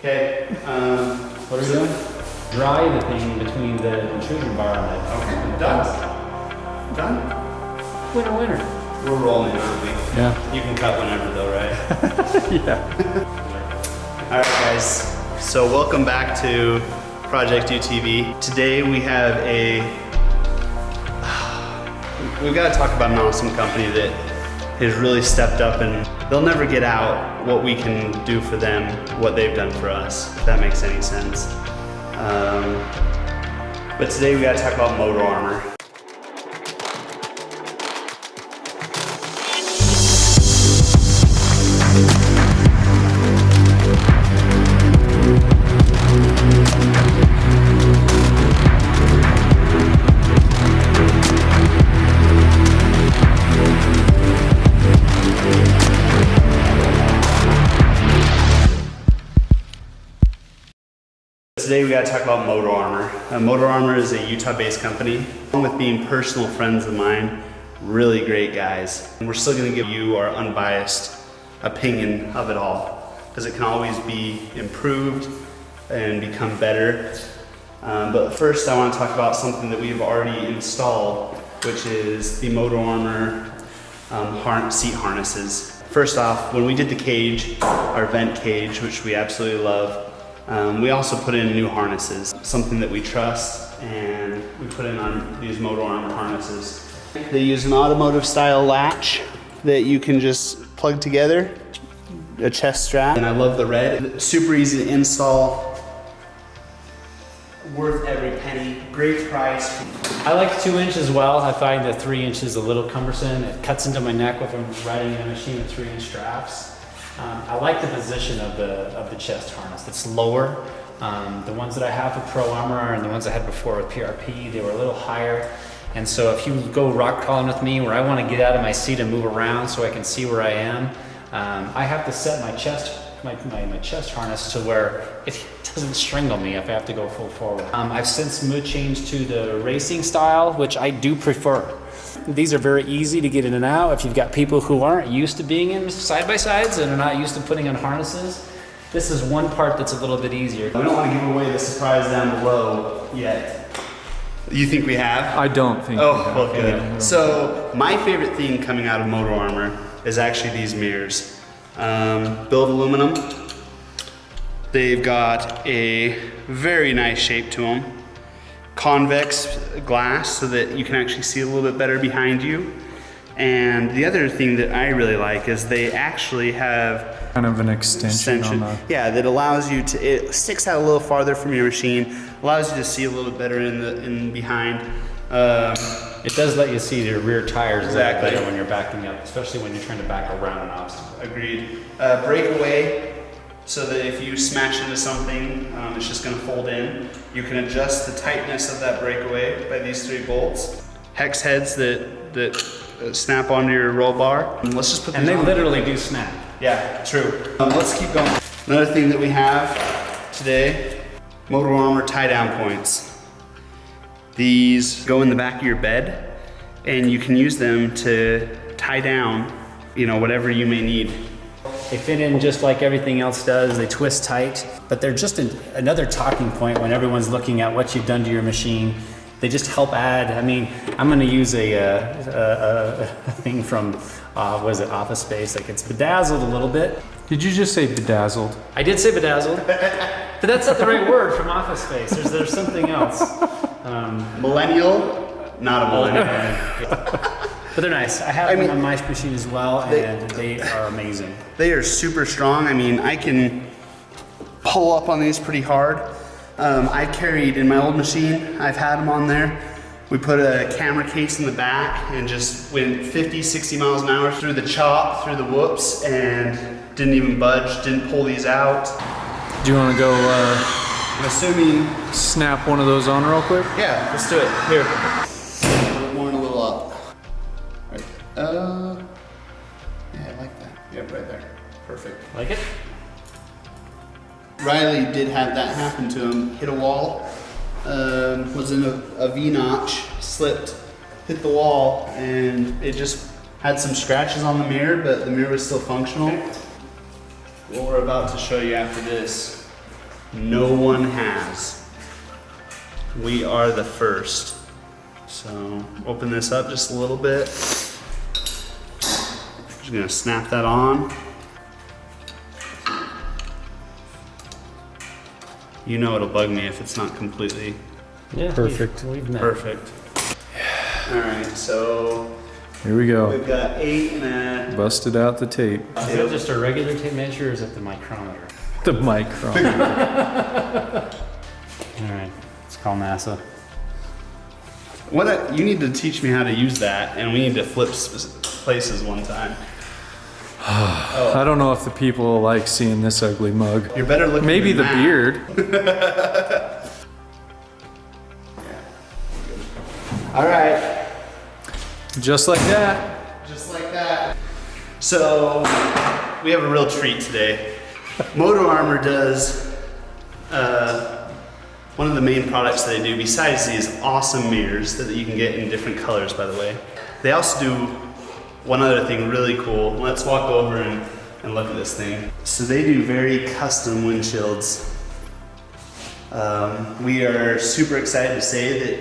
Okay, What are we doing? Dry the thing between the intrusion bar and the... Okay, done. Done? Winner. We're rolling, aren't we? Yeah. You can cut whenever though, right? Yeah. Alright guys, so welcome back to ProjectUTV. Today we have we've got to talk about an awesome company that has really stepped up, and they'll never get out what we can do for them, what they've done for us, if that makes any sense. But today we got to talk about MOTO ARMOR. Today we got to talk about MOTO ARMOR. MOTO ARMOR is a Utah-based company. Along with being personal friends of mine, really great guys. And we're still going to give you our unbiased opinion of it all, because it can always be improved and become better. But first I want to talk about something that we've already installed, which is the MOTO ARMOR seat harnesses. First off, when we did the cage, our vent cage, which we absolutely love, we also put in new harnesses, something that we trust, and we put in these MOTO ARMOR harnesses. They use an automotive style latch that you can just plug together, a chest strap. And I love the red. Super easy to install, worth every penny, great price. I like 2 inch as well. I find the 3 inches a little cumbersome. It cuts into my neck if I'm riding in a machine with 3-inch straps. I like the position of the chest harness. It's lower. The ones that I have with Pro Armor and the ones I had before with PRP, they were a little higher. And so if you go rock crawling with me where I want to get out of my seat and move around so I can see where I am, I have to set my chest harness to where it doesn't strangle me if I have to go full forward. I've since changed to the racing style, which I do prefer. These are very easy to get in and out. If you've got people who aren't used to being in side-by-sides and are not used to putting on harnesses, this is one part that's a little bit easier. We don't want to give away the surprise down below yet. You think we have? I don't think. Oh, well, good. So my favorite thing coming out of MOTO ARMOR is actually these mirrors. Built aluminum. They've got a very nice shape to them. Convex glass so that you can actually see a little bit better behind you. And the other thing that I really like is they actually have kind of an extension on the... Yeah, that allows you to, it sticks out a little farther from your machine, allows you to see a little bit better in behind. It does let you see your rear tires exactly better when you're backing up, especially when you're trying to back around an obstacle. Agreed. Breakaway, so that if you smash into something, it's just going to fold in. You can adjust the tightness of that breakaway by these 3 bolts. Hex heads that snap onto your roll bar. And let's just put these And they on. literally do snap. Yeah, true. Let's keep going. Another thing that we have today, MOTO ARMOR tie-down points. These go in the back of your bed, and you can use them to tie down, whatever you may need. They fit in just like everything else does. They twist tight, but they're just another talking point when everyone's looking at what you've done to your machine. They just help add. I mean, I'm going to use a thing from, was it Office Space? Like, it's bedazzled a little bit. Did you just say bedazzled? I did say bedazzled, but that's not the right word from Office Space. There's something else. Millennial, not a millennial. But they're nice. I have them on my machine as well, and they are amazing. They are super strong. I mean, I can pull up on these pretty hard. I carried in my old machine, I've had them on there. We put a camera case in the back and just went 50, 60 miles an hour through the chop, through the whoops, and didn't even budge, didn't pull these out. Do you want to go I'm assuming... snap one of those on real quick? Yeah, let's do it. Here. A little more and a little up. Right. Yeah, I like that. Yep, right there. Perfect. Like it? Riley did have that happen to him. Hit a wall, was in a V-notch, slipped, hit the wall, and it just had some scratches on the mirror, but the mirror was still functional. What we're about to show you after this No one has. We are the first. So open this up just a little bit. Just gonna snap that on. You know it'll bug me if it's not completely Yeah, Perfect. We've met. perfect. All right, so Here we go. we've got 8 and Busted out the tape. Is that just a regular tape measure or is it the micrometer? The micron. All right, let's call NASA. you need to teach me how to use that, and we need to flip places one time. I don't know if the people will like seeing this ugly mug. You're better looking. Maybe than the that. beard. All right. Just like that. Just like that. So, we have a real treat today. MOTO ARMOR does one of the main products that they do, besides these awesome mirrors that you can get in different colors, by the way. They also do one other thing really cool. Let's walk over and look at this thing. So they do very custom windshields. We are super excited to say that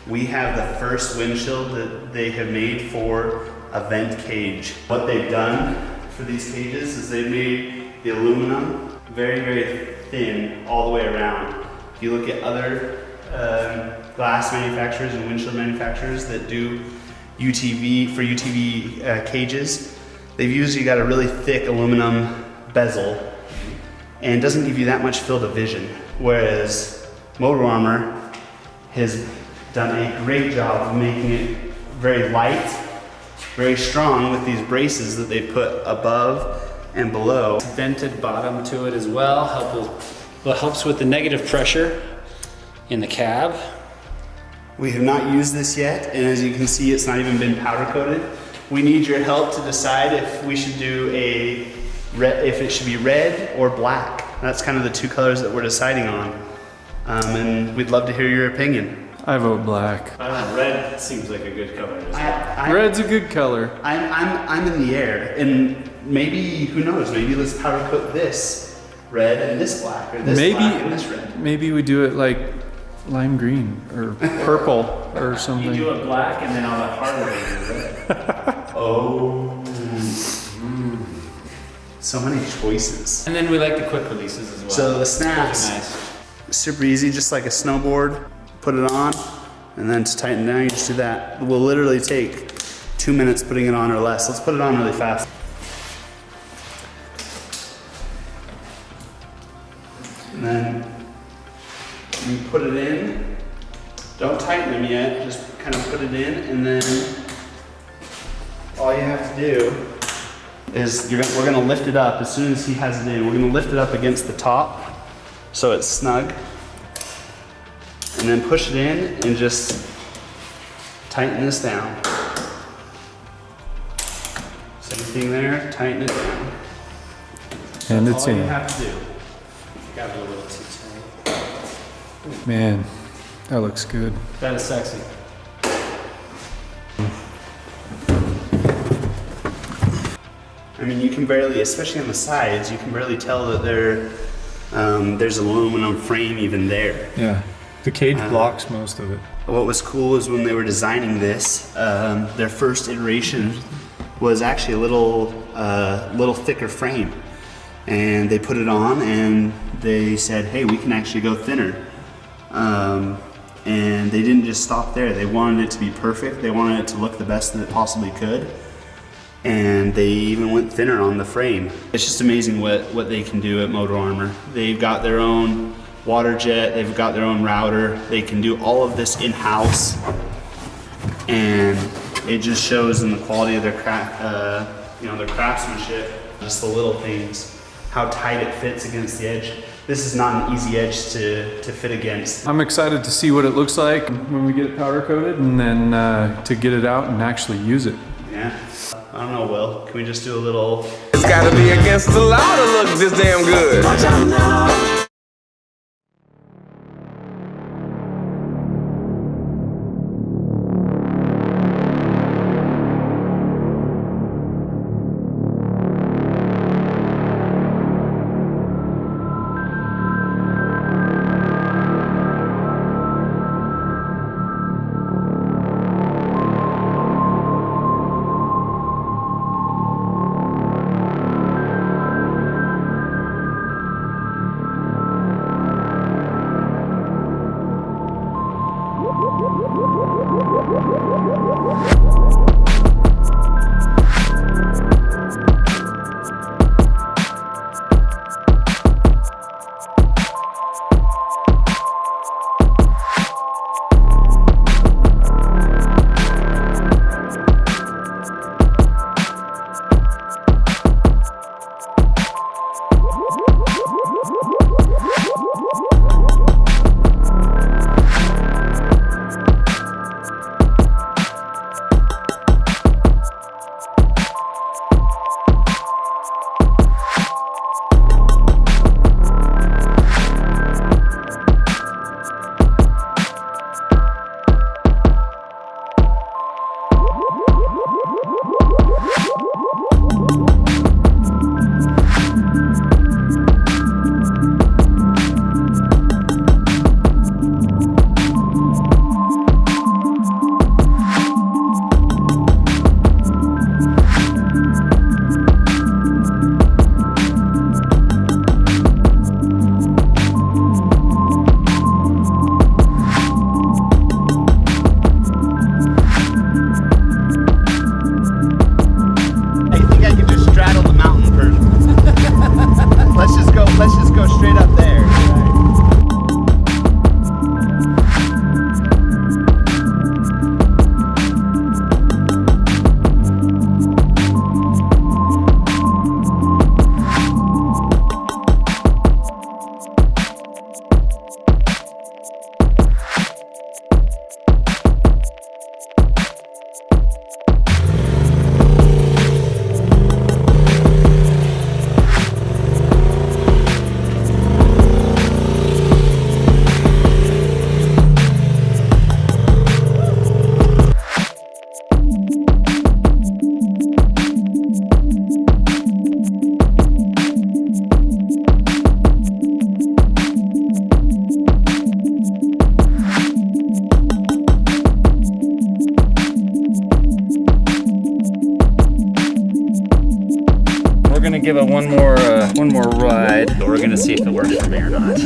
we have the first windshield that they have made for a vent cage. What they've done for these cages is they've made the aluminum very, very thin all the way around. If you look at other glass manufacturers and windshield manufacturers that do UTV, for UTV cages, they've usually got a really thick aluminum bezel and doesn't give you that much field of vision. Whereas MOTO ARMOR has done a great job of making it very light, very strong with these braces that they put above and below. Vented bottom to it as well. Helps with the negative pressure in the cab. We have not used this yet, and as you can see, it's not even been powder coated. We need your help to decide if we should do if it should be red or black. That's kind of the two colors that we're deciding on. And we'd love to hear your opinion. I vote black. I don't know, red seems like a good color as well. Red's a good color. I'm in the air, and maybe, who knows, maybe let's powder coat this red and this black, or this black and this red. Maybe we do it like lime green or purple or You something. do it black and then on the harder you do red. Oh. So many choices. And then we like the quick releases as well. So the Those snaps, are nice. super easy, just like a snowboard. Put it on, and then to tighten down, you just do that. It will literally take 2 minutes putting it on or less. Let's put it on really fast. And then you put it in. Don't tighten them yet, just kind of put it in, and then all you have to do is we're gonna lift it up as soon as he has it in. We're gonna lift it up against the top so it's snug. And then push it in and just tighten this down. Same thing there, tighten it down. And That's it's all you in. have to do. Got a little too tight. Man, that looks good. That is sexy. I mean, you can barely, especially on the sides, you can barely tell that there's an aluminum frame even there. Yeah. The cage blocks most of it. What was cool is when they were designing this, their first iteration was actually a little thicker frame. And they put it on and they said, hey, we can actually go thinner. And they didn't just stop there. They wanted it to be perfect. They wanted it to look the best that it possibly could. And they even went thinner on the frame. It's just amazing what they can do at MOTO ARMOR. They've got their own water jet, they've got their own router. They can do all of this in-house. And it just shows in the quality of their their craftsmanship, just the little things, how tight it fits against the edge. This is not an easy edge to fit against. I'm excited to see what it looks like when we get it powder coated and then to get it out and actually use it. Yeah. I don't know, Will. Can we just do a little? It's gotta be against the law to look this damn good. Watch out now. give it one more ride. But we're gonna see if it works for me or not.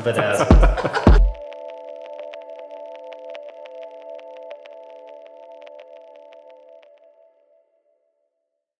But